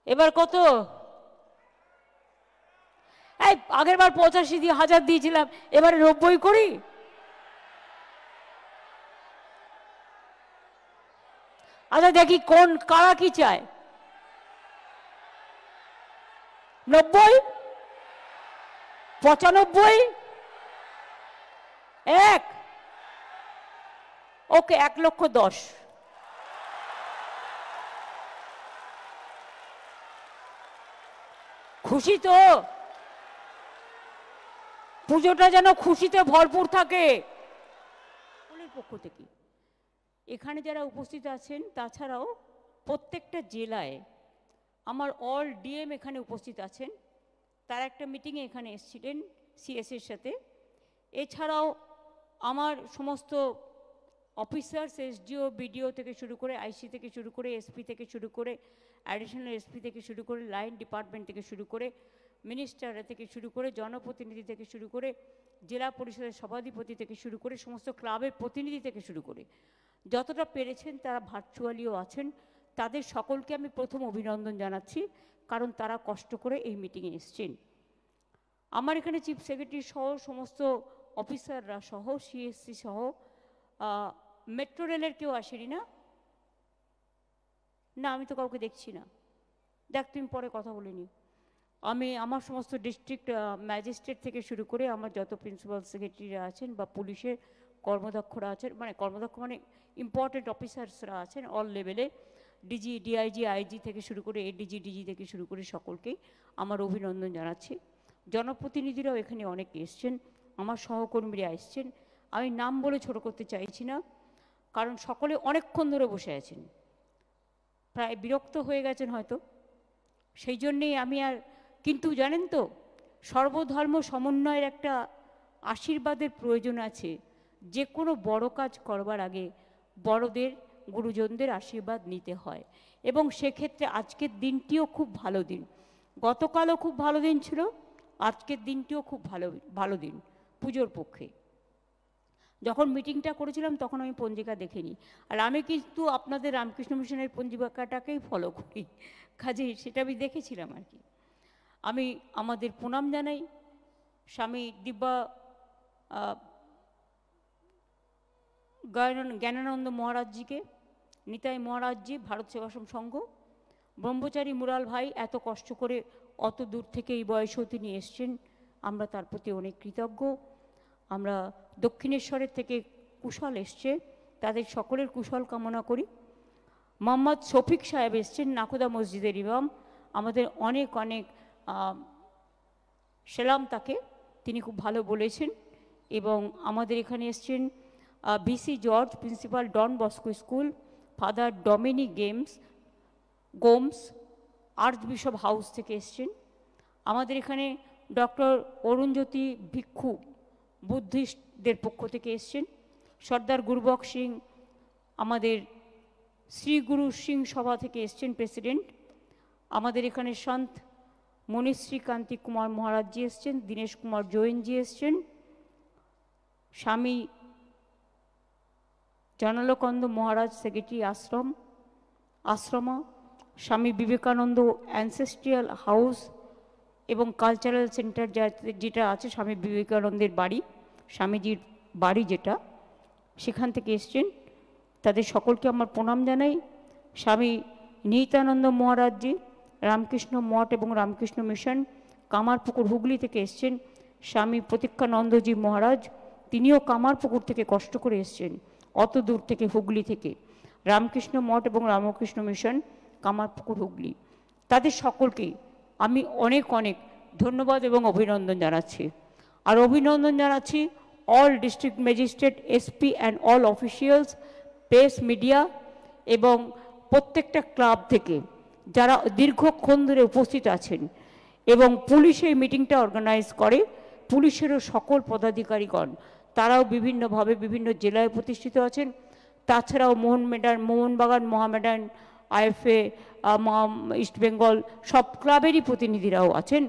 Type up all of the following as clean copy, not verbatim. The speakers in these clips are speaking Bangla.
এবার কত? এই আগের বার 85,000 দিয়েছিলাম, এবারে 90 করি। আচ্ছা দেখি কোন কারা কি চায়। 90, 95, 1, ওকে 1,10,000। খুশি তো? পুজোটা যেন খুশিতে ভরপুর থাকে সকলের পক্ষ থেকে। এখানে যারা উপস্থিত আছেন তাছাড়াও প্রত্যেকটা জেলায় আমার অল ডিএম এখানে উপস্থিত আছেন, তারা একটা মিটিংয়ে এখানে এসেছিলেন সিএসের সাথে। এছাড়াও আমার সমস্ত অফিসার্স, এসডিও, বিডিও থেকে শুরু করে, আইসি থেকে শুরু করে, এসপি থেকে শুরু করে, অ্যাডিশনাল এসপি থেকে শুরু করে, লাইন ডিপার্টমেন্ট থেকে শুরু করে, মিনিস্টার থেকে শুরু করে, জনপ্রতিনিধি থেকে শুরু করে, জেলা পরিষদের সভাধিপতি থেকে শুরু করে, সমস্ত ক্লাবের প্রতিনিধি থেকে শুরু করে যতটা পেরেছেন তারা ভার্চুয়ালিও আছেন, তাদের সকলকে আমি প্রথম অভিনন্দন জানাচ্ছি, কারণ তারা কষ্ট করে এই মিটিংয়ে এসছেন। আমার এখানে চিফ সেক্রেটারি সহ সমস্ত অফিসাররা সহ, সিএসসি সহ, মেট্রো রেলের কেউ আসেনি না? না, আমি তো কাউকে দেখছি না। দেখ, তুমি পরে কথা বলিনি। আমি আমার সমস্ত ডিস্ট্রিক্ট ম্যাজিস্ট্রেট থেকে শুরু করে আমার যত প্রিন্সিপাল সেক্রেটারিরা আছেন বা পুলিশের কর্মদক্ষরা আছেন, মানে কর্মদক্ষ মানে ইম্পর্টেন্ট অফিসার্সরা আছেন অল লেভেলে, ডিজি, ডিআইজি, আইজি থেকে শুরু করে এডিজি, ডিজি থেকে শুরু করে সকলকেই আমার অভিনন্দন জানাচ্ছি। জনপ্রতিনিধিরাও এখানে অনেকে এসছেন, আমার সহকর্মীরা এসছেন। আমি নাম বলে ছোট করতে চাইছি না, কারণ সকলে অনেকক্ষণ ধরে বসে আছেন, প্রায় বিরক্ত হয়ে গেছেন হয়তো, সেই জন্যেই আমি আর, কিন্তু জানেন তো সর্বধর্ম সমন্বয়ের একটা আশীর্বাদের প্রয়োজন আছে। যে কোনো বড় কাজ করবার আগে বড়দের, গুরুজনদের আশীর্বাদ নিতে হয়, এবং সেক্ষেত্রে আজকের দিনটিও খুব ভালো দিন। গতকালও খুব ভালো দিন ছিল, আজকের দিনটিও খুব ভালো দিন পুজোর পক্ষে। যখন মিটিংটা করেছিলাম তখন আমি পঞ্জিকা দেখিনি, আর আমি কিন্তু আপনাদের রামকৃষ্ণ মিশনের পঞ্জিকাটাকেই ফলো করি, কাজেই সেটা আমি দেখেছিলাম আর কি। আমি আমাদের প্রণাম জানাই স্বামী দিব্যা জ্ঞানানন্দ মহারাজজিকে, নিতাই মহারাজজি, ভারত সেবাশ্রম সংঘ, ব্রহ্মচারী মুরাল ভাই এত কষ্ট করে অত দূর থেকে এই বয়সেও তিনি এসছেন, আমরা তার প্রতি অনেক কৃতজ্ঞ। আমরা দক্ষিণেশ্বরের থেকে কুশল এসছে, তাদের সকলের কুশল কামনা করি। মোহাম্মদ শফিক সাহেব এসছেন, নাকুদা মসজিদের ইমাম, আমাদের অনেক অনেক সেলাম তাকে, তিনি খুব ভালো বলেছেন। এবং আমাদের এখানে এসছেন B C George, principal Don Bosco school, father Dominic Gomes archbishop house থেকে এসছেন। আমাদের এখানে ডক্টর অরুণজ্যোতি ভিক্ষু বুদ্ধিস্টদের পক্ষ থেকে এসছেন। সর্দার গুরবক সিং আমাদের শ্রী গুরু সিং সভা থেকে এসছেন, প্রেসিডেন্ট। আমাদের এখানে সন্ত মনীশ্রী কান্তি কুমার মহারাজজি এসছেন, দীনেশ কুমার জৈনজি এসছেন, স্বামী জনালকন্দ মহারাজ সেক্রেটারি আশ্রমা, স্বামী বিবেকানন্দ অ্যানসেস্ট্রিয়াল হাউস এবং কালচারাল সেন্টার যেটা আছে স্বামী বিবেকানন্দের বাড়ি, স্বামীজির বাড়ি যেটা, সেখান থেকে এসছেন, তাদের সকলকে আমার প্রণাম জানাই। স্বামী নিহিতানন্দ মহারাজজি রামকৃষ্ণ মঠ এবং রামকৃষ্ণ মিশন কামারপুকুর হুগলি থেকে এসছেন। স্বামী প্রতীক্ষানন্দজি মহারাজ, তিনিও কামারপুকুর থেকে কষ্ট করে এসছেন, অত দূর থেকে, হুগলি থেকে, রামকৃষ্ণ মঠ এবং রামকৃষ্ণ মিশন কামারপুকুর হুগলি। তাদের সকলকেই আমি অনেক অনেক ধন্যবাদ এবং অভিনন্দন জানাচ্ছি। আর অভিনন্দন জানাচ্ছি all district magistrate, SP and all officials, press, media এবং প্রত্যেকটা ক্লাব থেকে যারা দীর্ঘক্ষণ ধরে উপস্থিত আছেন, এবং পুলিশ এই মিটিংটা অর্গানাইজ করে, পুলিশেরও সকল পদাধিকারীগণ, তারাও বিভিন্নভাবে বিভিন্ন জেলায় প্রতিষ্ঠিত আছেন। তাছাড়াও মোহনবাগান, মোহামেডান, আইএফএ, ইস্টবেঙ্গল সব ক্লাবেরই প্রতিনিধিরাও আছেন।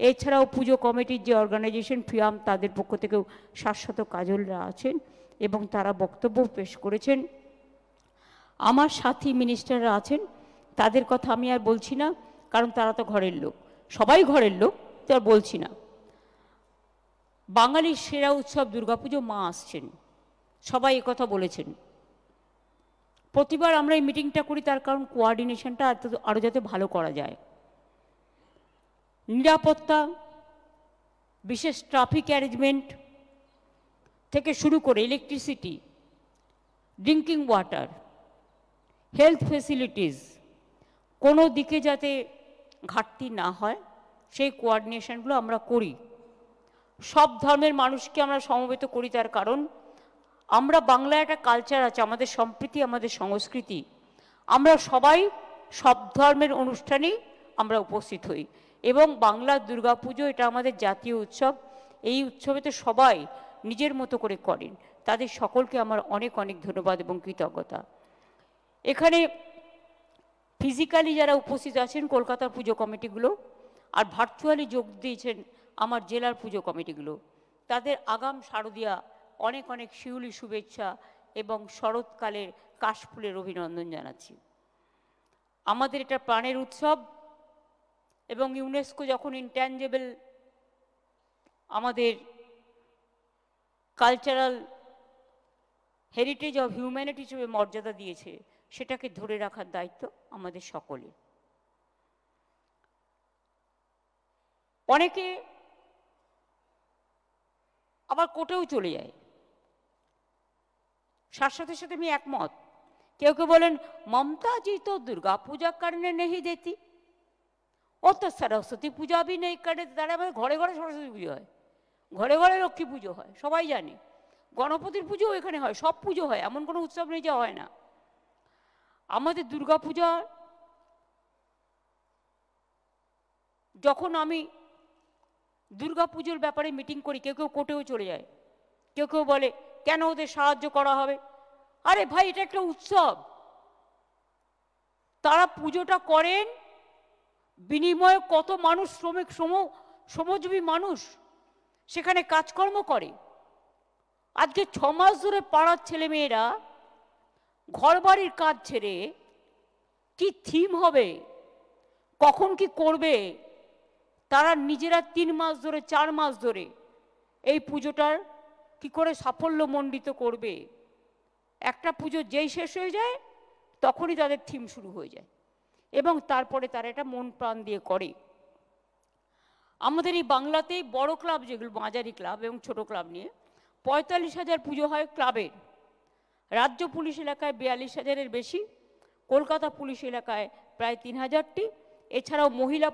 এছাড়াও পুজো কমিটির যে অর্গানাইজেশন ফিয়াম, তাদের পক্ষ থেকেও শাশ্বত কাজলরা আছেন এবং তারা বক্তব্য পেশ করেছেন। আমার সাথী মিনিস্টাররা আছেন, তাদের কথা আমি আর বলছি না। কারণ তারা তো ঘরের লোক, সবাই ঘরের লোক, তো আর বলছি না। বাঙালির সেরা উৎসব দুর্গাপুজো, মা আসছেন, সবাই একথা বলেছেন। প্রতিবার আমরা এই মিটিংটা করি তার কারণ কোঅর্ডিনেশনটা আরও যাতে ভালো করা যায়। নিরাপত্তা, বিশেষ ট্রাফিক অ্যারেঞ্জমেন্ট থেকে শুরু করে electricity, drinking water, health facilities, কোনো দিকে যাতে ঘাটতি না হয় সেই কোঅর্ডিনেশনগুলো আমরা করি। সব ধর্মের মানুষকে আমরা সমবেত করি তার কারণ আমরা বাংলায় একটা কালচার আছে, আমাদের সম্প্রীতি, আমাদের সংস্কৃতি। আমরা সবাই সব ধর্মের অনুষ্ঠানেই আমরা উপস্থিত হই এবং বাংলার দুর্গাপুজো এটা আমাদের জাতীয় উৎসব। এই উৎসবে তো সবাই নিজের মতো করে করেন, তাদের সকলকে আমার অনেক অনেক ধন্যবাদ এবং কৃতজ্ঞতা। এখানে ফিজিক্যালি যারা উপস্থিত আছেন কলকাতার পুজো কমিটিগুলো, আর ভার্চুয়ালি যোগ দিয়েছেন আমার জেলার পুজো কমিটিগুলো, তাদের আগাম শারদীয়া অনেক অনেক শিউলি শুভেচ্ছা এবং শরৎকালের কাশফুলের অভিনন্দন জানাচ্ছি। আমাদের এটা প্রাণের উৎসব এবং ইউনেস্কো যখন ইনট্যাঞ্জেবল আমাদের কালচারাল হেরিটেজ অফ হিউম্যানিটি হিসেবে মর্যাদা দিয়েছে, সেটাকে ধরে রাখার দায়িত্ব আমাদের সকলের। অনেকে আবার কোর্টেও চলে যায়, সাথে সাথে আমি একমত। কেউ কেউ বলেন মমতা জি তো দুর্গা পূজা করনে नहीं देती, ও তো সরস্বতী পূজা भी नहीं করে। তারা আমাদের ঘরে ঘরে সরস্বতী পুজো হয়, ঘরে ঘরে লক্ষ্মী পুজো হয়, সবাই জানে। গণপতির পুজোও এখানে হয়, সব পুজো হয়, এমন কোনো উৎসব নেই যা হয় না। আমাদের দুর্গা পূজা, যখন আমি দুর্গা পুজোর ব্যাপারে মিটিং করি, কেউ কেউ কোর্টেও চলে যায়, কেউ কেউ বলে কেন ওদের সাহায্য করা হবে। আরে ভাই, এটা একটা উৎসব, তারা পুজোটা করেন, বিনিময়ে কত মানুষ, শ্রমিক শ্রমজীবী মানুষ সেখানে কাজকর্ম করে। আজকে 6 মাস ধরে পাড়ার ছেলেমেয়েরা ঘর বাড়ির কাজ ছেড়ে কি থিম হবে, কখন কি করবে, তারা নিজেরা 3 মাস ধরে 4 মাস ধরে এই পুজোটার কি করে সাফল্যমণ্ডিত করবে। একটা পুজো যেই শেষ হয়ে যায় তখনই তাদের থিম শুরু হয়ে যায় এবং তারপরে তারা এটা মন প্রাণ দিয়ে করে। আমাদের এই বাংলাতে বড় ক্লাব যেগুলো, মাঝারি ক্লাব এবং ছোট ক্লাব নিয়ে 45,000 পুজো হয় ক্লাবের। রাজ্য পুলিশ এলাকায় 42,000-এর বেশি, কলকাতা পুলিশ এলাকায় প্রায় 3,000টি। এছাড়াও মহিলা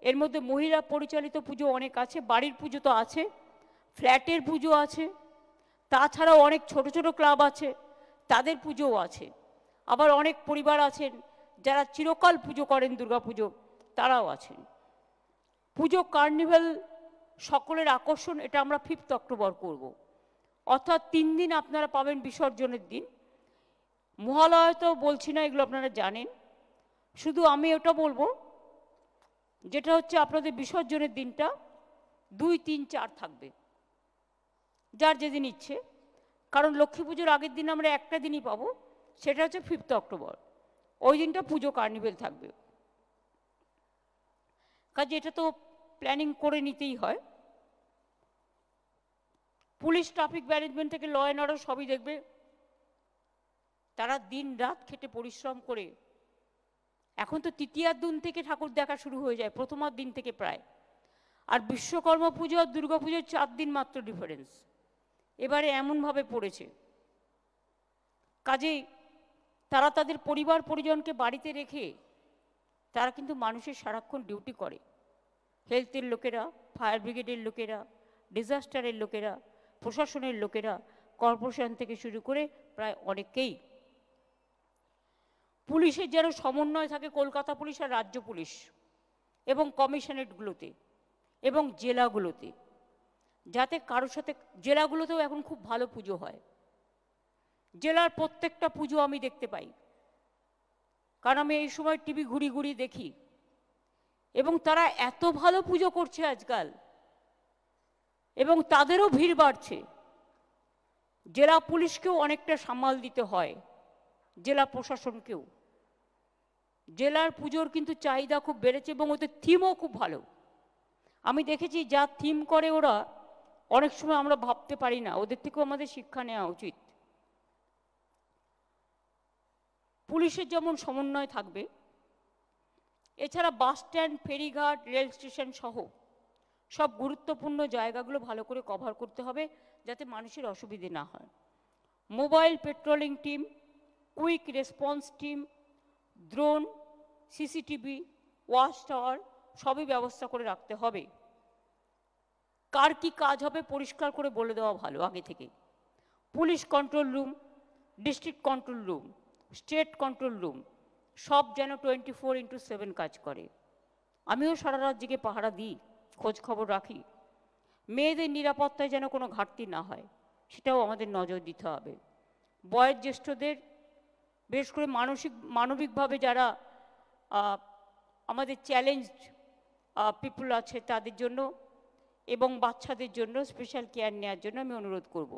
এর মধ্যে মহিলা পরিচালিত পুজো অনেক আছে, বাড়ির পুজো তো আছে, ফ্ল্যাটের পুজো আছে, তাছাড়াও অনেক ছোট ছোট ক্লাব আছে, তাদের পুজোও আছে। আবার অনেক পরিবার আছেন যারা চিরকাল পুজো করেন দুর্গাপুজো, তারাও আছেন। পুজো কার্নিভাল সকলের আকর্ষণ, এটা আমরা 5 অক্টোবর করব, অর্থাৎ 3 দিন আপনারা পাবেন বিসর্জনের দিন। মহালয়া তো বলছি না, এগুলো আপনারা জানেন। শুধু আমি ওটা বলবো যেটা হচ্ছে আপনাদের বিসর্জনের দিনটা 2, 3, 4 থাকবে, যার যেদিন ইচ্ছে। কারণ লক্ষ্মী পুজোর আগের দিন আমরা একটা দিনই পাবো, সেটা হচ্ছে 5 অক্টোবর। ওই দিনটা পুজো কার্নিভেল থাকবে। কাজে এটা তো প্ল্যানিং করে নিতেই হয়। পুলিশ, ট্রাফিক ম্যানেজমেন্ট থেকে ল অ্যান্ড অর্ডার সবই দেখবে, তারা দিন রাত খেটে পরিশ্রম করে। এখন তো তৃতীয়ার দিন থেকে ঠাকুর দেখা শুরু হয়ে যায়, প্রথমার দিন থেকে প্রায়। আর বিশ্বকর্মা পুজো আর দুর্গা পুজোর 4 দিন মাত্র ডিফারেন্স এবারে এমনভাবে পড়েছে। কাজেই তারা তাদের পরিবার পরিজনকে বাড়িতে রেখে তারা কিন্তু মানুষের সারাক্ষণ ডিউটি করে। হেলথের লোকেরা, ফায়ার ব্রিগেডের লোকেরা, ডিজাস্টারের লোকেরা, প্রশাসনের লোকেরা, কর্পোরেশন থেকে শুরু করে প্রায় অনেকেই। পুলিশের যেন সমন্বয় থাকে কলকাতা পুলিশ আর রাজ্য পুলিশ এবং কমিশনারেটগুলোতে এবং জেলাগুলোতে, যাতে কারোর সাথে। জেলাগুলোতেও এখন খুব ভালো পুজো হয়, জেলার প্রত্যেকটা পুজো আমি দেখতে পাই, কারণ আমি এই সময় টিভি ঘুরি ঘুরি দেখি। এবং তারা এত ভালো পুজো করছে আজকাল, এবং তাদেরও ভিড় বাড়ছে। জেলা পুলিশকেও অনেকটা সামাল দিতে হয়, জেলা প্রশাসনকেও। জেলার পুজোর কিন্তু চাহিদা খুব বেড়েছে এবং ওদের থিমও খুব ভালো। আমি দেখেছি যা থিম করে ওরা, অনেক সময় আমরা ভাবতে পারি না, ওদের থেকেও আমাদের শিক্ষা নেওয়া উচিত। পুলিশের যেমন সমন্বয় থাকবে, এছাড়া বাস স্ট্যান্ড, ফেরিঘাট, রেল স্টেশন সহ সব গুরুত্বপূর্ণ জায়গাগুলো ভালো করে কভার করতে হবে যাতে মানুষের অসুবিধে না হয়। Mobile patrolling team, quick response team, drone, CCTV, watch tower সবই ব্যবস্থা করে রাখতে হবে। কার কি কাজ হবে পরিষ্কার করে বলে দেওয়া ভালো আগে থেকে। Police control room, district control room, state control room সব যেন 24x7 কাজ করে। আমিও সারা রাত জেগে পাহারা দিই, খোঁজ খবর রাখি। মেয়েদের নিরাপত্তায় যেন কোনো ঘাটতি না হয় সেটাও আমাদের নজর দিতে হবে। বয়োজ্যেষ্ঠদের, বিশেষ করে মানবিকভাবে যারা আমাদের চ্যালেঞ্জড পিপুল আছে তাদের জন্য এবং বাচ্চাদের জন্য স্পেশাল কেয়ার নেওয়ার জন্য আমি অনুরোধ করব।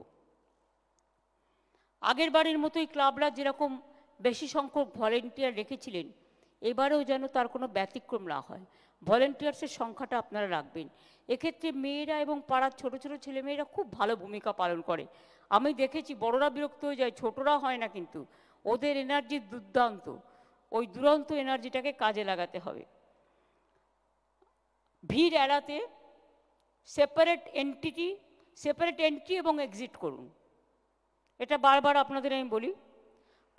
আগের বারের মতোই ক্লাবরা যেরকম বেশি সংখ্যক ভলেন্টিয়ার রেখেছিলেন, এবারেও যেন তার কোনো ব্যতিক্রম না হয়। ভলেন্টিয়ার্সের সংখ্যাটা আপনারা রাখবেন। এক্ষেত্রে মেয়েরা এবং পাড়ার ছোট ছোট ছেলেমেয়েরা খুব ভালো ভূমিকা পালন করে। আমি দেখেছি বড়রা বিরক্ত হয়ে যায়, ছোটরা হয় না, কিন্তু ওদের এনার্জি দুর্দান্ত। ওই দুরন্ত এনার্জিটাকে কাজে লাগাতে হবে। ভিড় এড়াতে সেপারেট এন্ট্রি এবং এক্সিট করুন। এটা বারবার আপনাদের আমি বলি।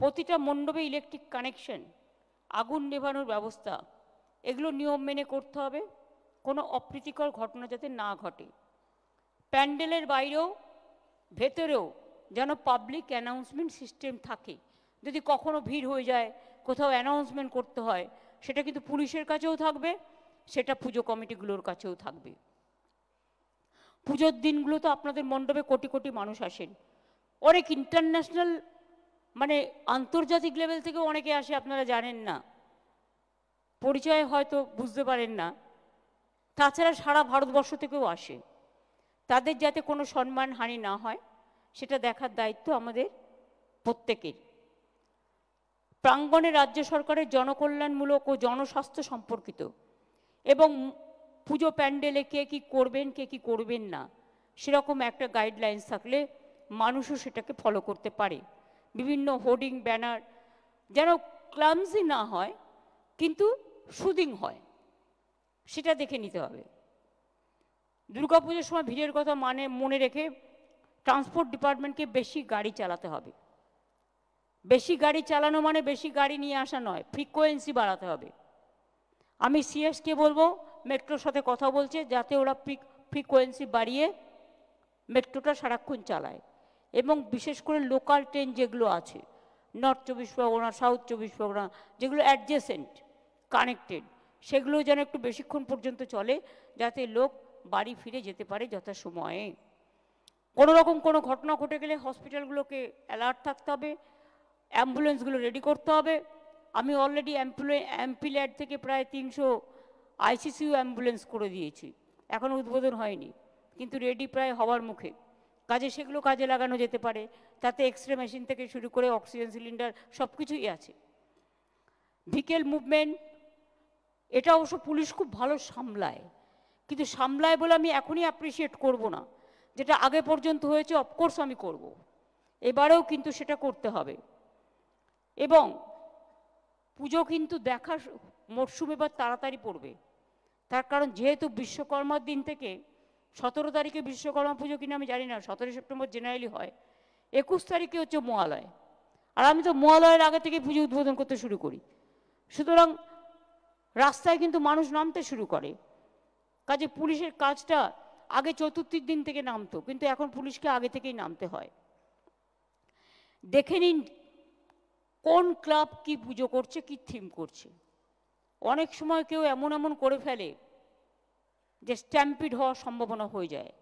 প্রতিটা মণ্ডপে ইলেকট্রিক কানেকশন, আগুন নেভানোর ব্যবস্থা, এগুলো নিয়ম মেনে করতে হবে, কোনো অপ্রীতিকর ঘটনা যাতে না ঘটে। প্যান্ডেলের বাইরেও ভেতরেও যেন পাবলিক অ্যানাউন্সমেন্ট সিস্টেম থাকে। যদি কখনো ভিড় হয়ে যায়, কোথাও অ্যানাউন্সমেন্ট করতে হয়, সেটা কিন্তু পুলিশের কাছেও থাকবে, সেটা পুজো কমিটিগুলোর কাছেও থাকবে। পুজোর দিনগুলো তো আপনাদের মণ্ডপে কোটি কোটি মানুষ আসেন, অনেক ইন্টারন্যাশনাল মানে আন্তর্জাতিক লেভেল থেকেও অনেকে আসে, আপনারা জানেন না, পরিচয় হয়তো বুঝতে পারেন না। তাছাড়া সারা ভারতবর্ষ থেকেও আসে। তাদের যাতে কোনো সম্মানহানি না হয় সেটা দেখার দায়িত্ব আমাদের প্রত্যেকের। প্রাঙ্গণে রাজ্য সরকারের জনকল্যাণমূলক ও জনস্বাস্থ্য সম্পর্কিত এবং পুজো প্যান্ডেলে কে কী করবেন কে কী করবেন না সেরকম একটা গাইডলাইন্স থাকলে মানুষও সেটাকে ফলো করতে পারে। বিভিন্ন হোর্ডিং, ব্যানার যেন ক্লামজি না হয় কিন্তু সুদিং হয়, সেটা দেখে নিতে হবে। দুর্গাপুজোর সময় ভিড়ের কথা মনে রেখে ট্রান্সপোর্ট ডিপার্টমেন্টকে বেশি গাড়ি চালাতে হবে। বেশি গাড়ি চালানো মানে বেশি গাড়ি নিয়ে আসা নয়, ফ্রিকোয়েন্সি বাড়াতে হবে। আমি সিএসকে বলবো, মেট্রোর সাথে কথা বলছে, যাতে ওরা ফ্রিকোয়েন্সি বাড়িয়ে মেট্রোটা সারাক্ষণ চালায় এবং বিশেষ করে লোকাল ট্রেন যেগুলো আছে, নর্থ 24 পরগনা, সাউথ 24 পরগনা, যেগুলো অ্যাডজেসেন্ট কানেক্টেড, সেগুলো যেন একটু বেশিক্ষণ পর্যন্ত চলে, যাতে লোক বাড়ি ফিরে যেতে পারে যথাসময়ে। কোনো রকম কোনো ঘটনা ঘটে গেলে হসপিটালগুলোকে অ্যালার্ট থাকতে হবে, অ্যাম্বুলেন্সগুলো রেডি করতে হবে। আমি অলরেডি এমপিল্যাড থেকে প্রায় 300 আইসিসিউ অ্যাম্বুলেন্স করে দিয়েছি, এখনও উদ্বোধন হয়নি, কিন্তু রেডি প্রায় হওয়ার মুখে। সেগুলো কাজে লাগানো যেতে পারে। তাতে এক্সরে মেশিন থেকে শুরু করে অক্সিজেন সিলিন্ডার সব কিছুই আছে। ভিকেল মুভমেন্ট, এটা অবশ্য পুলিশ খুব ভালো সামলায়, কিন্তু সামলায় বলে আমি এখনই অ্যাপ্রিসিয়েট করব না। যেটা আগে পর্যন্ত হয়েছে অফকোর্স আমি করব, এবারেও কিন্তু সেটা করতে হবে। এবং পুজো কিন্তু দেখার মরশুম এবার তাড়াতাড়ি পড়বে, তার কারণ যেহেতু বিশ্বকর্মার দিন থেকে 17 তারিখে বিশ্বকর্মা পুজো কিনা আমি জানি না, 17 সেপ্টেম্বর জেনারেলি হয়, 21 তারিখে হচ্ছে মহালয়, আর আমি তো মহালয়ের আগে থেকে পুজো উদ্বোধন করতে শুরু করি। সুতরাং রাস্তায় কিন্তু মানুষ নামতে শুরু করে। পুলিশের কাজটা আগে চতুর্থীর দিন থেকে নামতো, কিন্তু এখন পুলিশকে আগে থেকেই নামতে হয়। দেখে নিন কোন ক্লাব কি পুজো করছে, কি থিম করছে। অনেক সময় কেউ এমন এমন করে ফেলে যে স্ট্যাম্পিড হওয়ার সম্ভাবনা হয়ে যায়।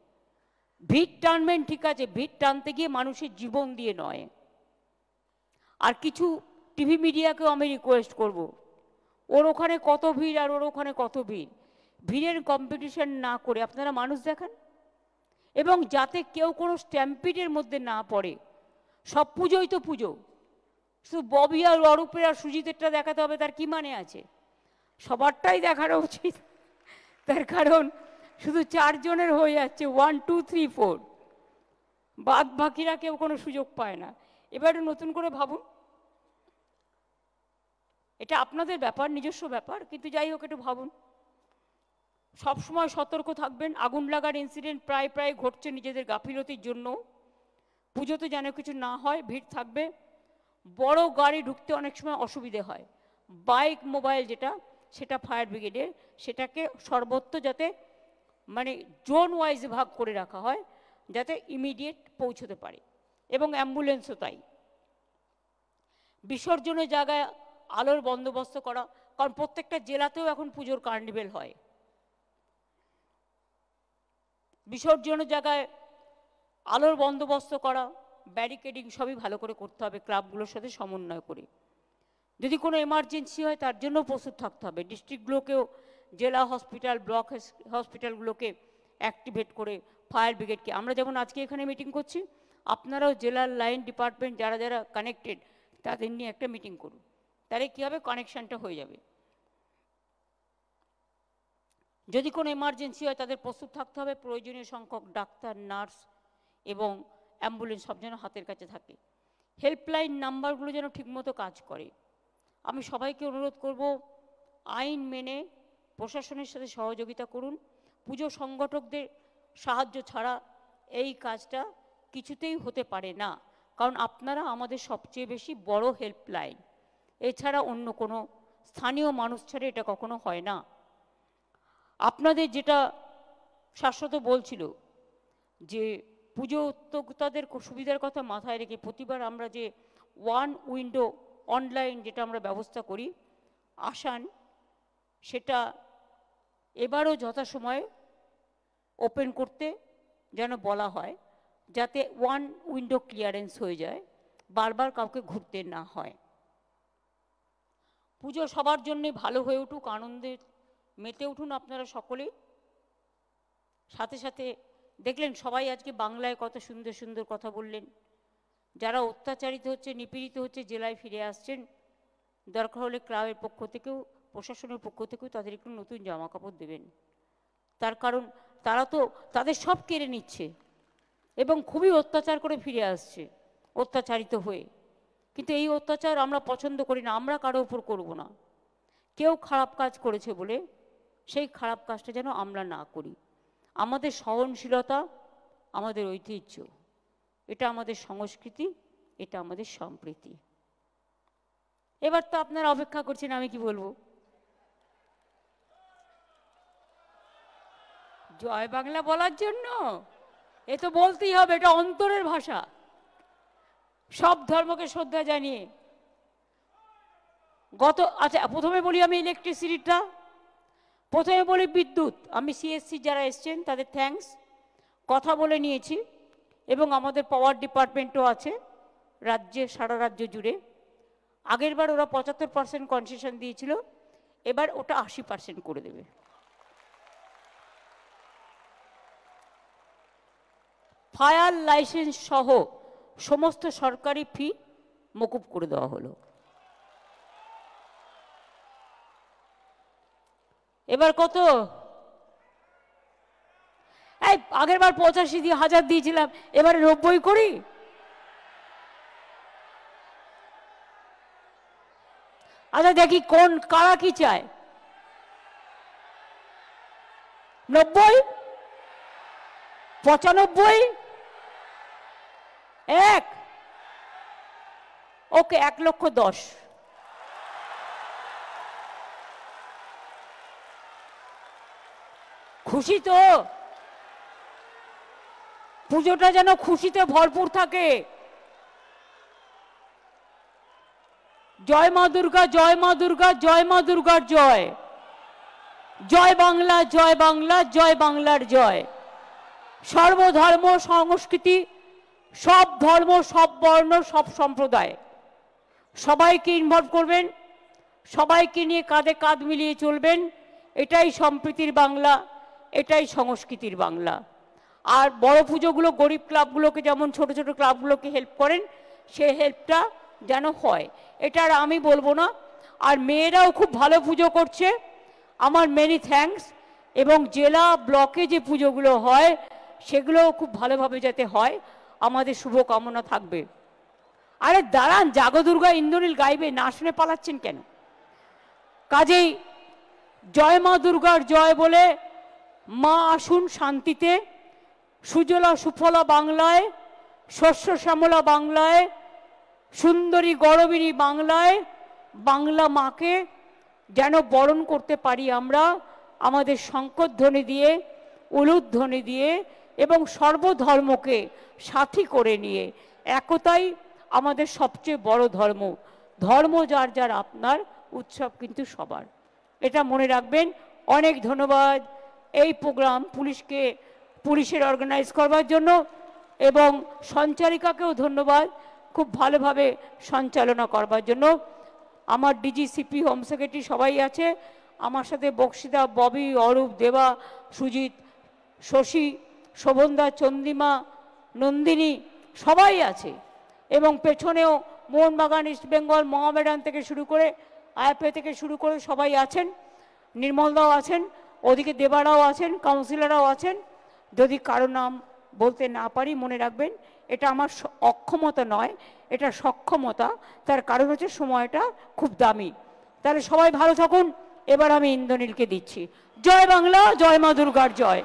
ভিড় টানবেন ঠিক আছে, ভিড় টানতে গিয়ে মানুষের জীবন দিয়ে নয়। আর কিছু টিভি মিডিয়াকেও আমি রিকোয়েস্ট করব, ওর ওখানে কত ভিড় আর ওর ওখানে কত ভিড়, ভিড়ের কম্পিটিশন না করে আপনারা মানুষ দেখান, এবং যাতে কেউ কোনো স্ট্যাম্পিডের মধ্যে না পড়ে। সব পুজোই তো পুজো, শুধু ববি আর অরূপের আর সুজিতেরটা দেখাতে হবে তার কি মানে আছে? সবারটাই দেখানো উচিত। তার কারণ শুধু 4 জনের হয়ে যাচ্ছে, 1 2 3 4, বাদ বাকিরা কেউ কোনো সুযোগ পায় না। এবারে নতুন করে ভাবুন, এটা আপনাদের ব্যাপার, নিজস্ব ব্যাপার, কিন্তু যাই হোক একটু ভাবুন। সবসময় সতর্ক থাকবেন। আগুন লাগার ইনসিডেন্ট প্রায় প্রায় ঘটছে নিজেদের গাফিলতির জন্য। পুজোতে যেন কিছু না হয়, ভিড় থাকবে। বড় গাড়ি ঢুকতে অনেক সময় অসুবিধে হয়। বাইক মোবাইল যেটা, সেটা ফায়ার ব্রিগেডের, সেটাকে সর্বত্র যাতে মানে জোন ওয়াইজ ভাগ করে রাখা হয়, যাতে ইমিডিয়েট পৌঁছতে পারে, এবং অ্যাম্বুলেন্সও তাই। বিসর্জনের জায়গায় আলোর বন্দোবস্ত করা, কারণ প্রত্যেকটা জেলাতেও এখন পুজোর কার্নিভেল হয়। বিসর্জনের জায়গায় আলোর বন্দোবস্ত করা, ব্যারিকেডিং সবই ভালো করে করতে হবে, ক্লাবগুলোর সাথে সমন্বয় করে। যদি কোনো এমার্জেন্সি হয় তার জন্য প্রস্তুত থাকতে হবে। ডিস্ট্রিক্টগুলোকেও, জেলা হসপিটাল, ব্লক হসপিটালগুলোকে অ্যাক্টিভেট করে ফায়ার ব্রিগেডকে, আমরা যেমন আজকে এখানে মিটিং করছি, আপনারাও জেলার লাইন ডিপার্টমেন্ট যারা যারা কানেক্টেড তাদের নিয়ে একটা মিটিং করুন, তাহলে কী হবে, কানেকশানটা হয়ে যাবে। যদি কোনো এমার্জেন্সি হয় তাদের প্রস্তুত থাকতে হবে। প্রয়োজনীয় সংখ্যক ডাক্তার, নার্স এবং অ্যাম্বুলেন্স সব যেন হাতের কাছে থাকে। হেল্পলাইন নাম্বারগুলো যেন ঠিকমতো কাজ করে। আমি সবাইকে অনুরোধ করব, আইন মেনে প্রশাসনের সাথে সহযোগিতা করুন। পুজো সংগঠকদের সাহায্য ছাড়া এই কাজটা কিছুতেই হতে পারে না, কারণ আপনারা আমাদের সবচেয়ে বেশি বড় হেল্পলাইন। এছাড়া অন্য কোনো স্থানীয় মানুষ ছাড়া এটা কখনো হয় না। আপনাদের যেটা শাশ্বত বলছিল যে পুজো উদ্যোক্তাদের সুবিধার কথা মাথায় রেখে প্রতিবার আমরা যে 1 উইন্ডো অনলাইন যেটা আমরা ব্যবস্থা করি আসান, সেটা এবারও যথাসময়ে ওপেন করতে যেন বলা হয়, যাতে 1 উইন্ডো ক্লিয়ারেন্স হয়ে যায়, বারবার কাউকে ঘুরতে না হয়। পুজো সবার জন্যে ভালো হয়ে উঠুক, আনন্দে মেতে উঠুন আপনারা সকলেই। সাথে সাথে দেখলেন সবাই আজকে বাংলায় কত সুন্দর সুন্দর কথা বললেন। যারা অত্যাচারিত হচ্ছে, নিপীড়িত হচ্ছে, জেলায় ফিরে আসছেন, দরকার হলে ক্লাবের পক্ষ থেকেও, প্রশাসনের পক্ষ থেকেও তাদের একটু নতুন জামা কাপড় দেবেন। তার কারণ তারা তো তাদের সব কেড়ে নিচ্ছে এবং খুবই অত্যাচার করে ফিরে আসছে অত্যাচারিত হয়ে। কিন্তু এই অত্যাচার আমরা পছন্দ করি না, আমরা কারো উপর করব না। কেউ খারাপ কাজ করেছে বলে সেই খারাপ কাজটা যেন আমরা না করি। আমাদের সহনশীলতা আমাদের ঐতিহ্য, এটা আমাদের সংস্কৃতি, এটা আমাদের সম্প্রীতি। এবার তো আপনারা অপেক্ষা করছেন আমি কি বলবো। জয় বাংলা বলার জন্য এ তো বলতেই হবে, এটা অন্তরের ভাষা। সব ধর্মকে শ্রদ্ধা জানিয়ে আচ্ছা প্রথমে বলি আমি ইলেকট্রিসিটিটা, প্রথমে বলি বিদ্যুৎ। আমি সিএসসি যারা এসছেন তাদের থ্যাঙ্কস, কথা বলে নিয়েছি এবং আমাদের পাওয়ার ডিপার্টমেন্টও আছে রাজ্যে, সারা রাজ্য জুড়ে। আগের বার ওরা 75% কনসেশন দিয়েছিল, এবার ওটা 80% করে দেবে। ফায়ার লাইসেন্স সহ সমস্ত সরকারি ফি মকুব করে দেওয়া হলো। এবার কত? এই আগের বার 85,000 দিয়েছিলাম, এবারে 90 করি। আচ্ছা দেখি কোন কারা কি চায়। 90, 95, 1, ওকে 1,10,000। খুশি তো? পুজোটা যেন খুশিতে ভরপুর থাকে। জয় মা দুর্গা, জয় মা দুর্গা, জয় মা দুর্গার জয়। জয় বাংলা, জয় বাংলা, জয় বাংলার জয়। সর্বধর্ম সংস্কৃতি, সব ধর্ম, সব বর্ণ, সব সম্প্রদায় সবাইকে ইনভলভ করবেন, সবাইকে নিয়ে কাঁধে কাঁধ মিলিয়ে চলবেন। এটাই সম্প্রীতির বাংলা, এটাই সংস্কৃতির বাংলা। আর বড় পুজোগুলো গরিব ক্লাবগুলোকে, যেমন ছোট ছোট ক্লাবগুলোকে হেল্প করেন, সেই হেল্পটা যেন হয়, এটা আর আমি বলবো না। আর মেয়েরাও খুব ভালো পুজো করছে, আমার মেনি থ্যাঙ্কস। এবং জেলা ব্লকে যে পুজোগুলো হয় সেগুলোও খুব ভালোভাবে যাতে হয়, আমাদের শুভকামনা থাকবে। আরে দাঁড়ান, জাগো দুর্গা ইন্দ্রনীল গাইবে, না শুনে পালাচ্ছেন কেন? কাজেই জয় মা দুর্গার জয় বলে মা আসুন শান্তিতে, সুজলা সুফলা বাংলায়, শস্য শ্যামলা বাংলায়, সুন্দরী গরবিনী বাংলায় বাংলা মাকে যেন বরণ করতে পারি আমরা, আমাদের শঙ্করধ্বনি দিয়ে, উলুধ্বনি দিয়ে এবং সর্বধর্মকে সাথী করে নিয়ে। একতাই আমাদের সবচেয়ে বড় ধর্ম। ধর্ম যার যার আপনার, উৎসব কিন্তু সবার, এটা মনে রাখবেন। অনেক ধন্যবাদ এই প্রোগ্রাম পুলিশের অর্গানাইজ করবার জন্য, এবং সঞ্চালিকাকেও ধন্যবাদ খুব ভালোভাবে সঞ্চালনা করবার জন্য। আমার ডিজি, সিপি, হোম সেক্রেটারি সবাই আছে, আমার সাথে বক্সিদা, ববি, অরূপ, দেবা, সুজিত, শশী, শোভনদা, চন্দ্রিমা, নন্দিনী সবাই আছে। এবং পেছনেও মোহনবাগান, ইস্টবেঙ্গল, মোহামেডান থেকে শুরু করে, আইএফএ থেকে শুরু করে সবাই আছেন, নির্মলদাও আছেন, ওদিকে দেবারাও আছেন, কাউন্সিলররাও আছেন। যদি কারো নাম বলতে না পারি মনে রাখবেন, এটা আমার অক্ষমতা নয়, এটা সক্ষমতা। তার কারণ হচ্ছে সময়টা খুব দামি। তাহলে সবাই ভালো থাকুন। এবার আমি ইন্দ্রনীলকে দিচ্ছি। জয় বাংলা, জয় মা দুর্গার জয়।